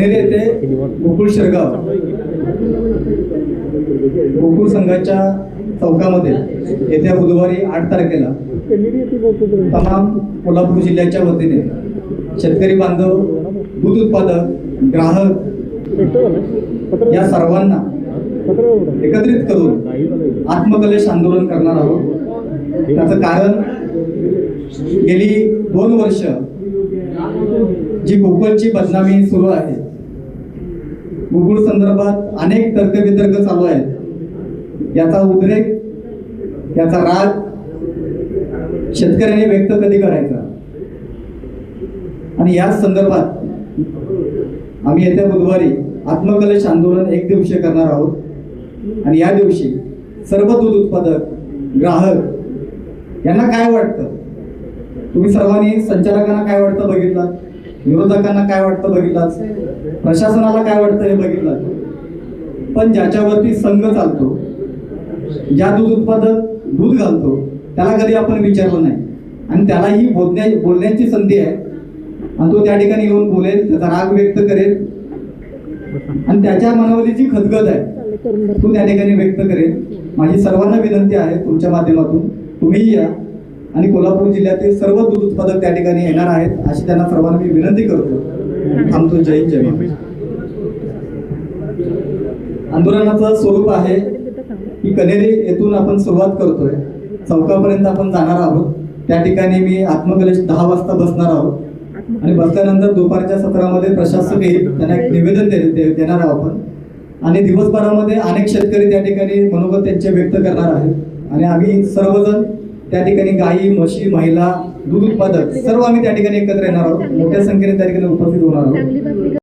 येथे गोकुळ शिरगाव गोकुळ संघाच्या चौकामध्ये येत्या बुधवारी 8 तारखेला तमाम कोल्हापूर जिल्ह्याच्या वतीने शेतकरी बांधव, दूध उत्पादक, ग्राहक या सर्वांना एकत्रित करून आत्मकलेश आंदोलन करणार आहोत। त्याचं कारण गेली 2 वर्ष जी गोकुळची बदनामी सुरू आहे, गोकुळ संदर्भात अनेक तर्कवितर्क चालू आहेत। याचा उद्रेक, याचा राग शेतकऱ्यांनी व्यक्त कधी करायचा आणि या संदर्भात आम्ही येत्या बुधवारी आत्मकलेश आंदोलन 1 दिवसीय करणार आहोत। आणि या दिवशी सर्व दूध उत्पादक, ग्राहक यांना काय वाटतं, तुम्ही सर्वांनी संचालकांना काय वाटतं बघितलं, विरोधकांना काय वाटतं बघितलं, प्रशासनाला काय वाटतं हे बघितलं, पण ज्याच्यावरती संघ चालतो, ज्या दूध उत्पादक दूध घालतो त्याला कधी आपण विचारलं नाही आणि त्यालाही बोलण्याची संधी आहे आणि तो त्या ठिकाणी येऊन बोलेल, त्याचा राग व्यक्त करेल आणि त्याच्या मनावरची जी खदगद आहे तो त्या ठिकाणी व्यक्त करेल। माझी सर्वांना विनंती आहे तुमच्या माध्यमातून तुम्ही या आणि कोल्हापूर जिल्ह्यातील सर्व दूध उत्पादक त्या ठिकाणी येणार आहेत अशी त्यांना सर्वांना मी विनंती करतो। थांबतो। जय हिंद, जय महाराष्ट्र। आंदोलनाचं स्वरूप आहे की कनेरी येथून आपण सुरुवात करतोय, चौकापर्यंत आपण जाणार आहोत। त्या ठिकाणी मी आत्मकलेश 10 वाजता बसणार आहोत आणि बसल्यानंतर दुपारच्या सत्रामध्ये प्रशासक येईल, त्यांना एक निवेदन देणार आहोत आपण आणि दिवसभरामध्ये अनेक शेतकरी त्या ठिकाणी मनोगत त्यांचे व्यक्त करणार आहेत आणि आम्ही सर्वजण त्या ठिकाणी गायी, म्हशी, महिला, दूध उत्पादक सर्व आम्ही त्या ठिकाणी एकत्र येणार आहोत। मोठ्या संख्येने त्या ठिकाणी उपस्थित होणार आहोत।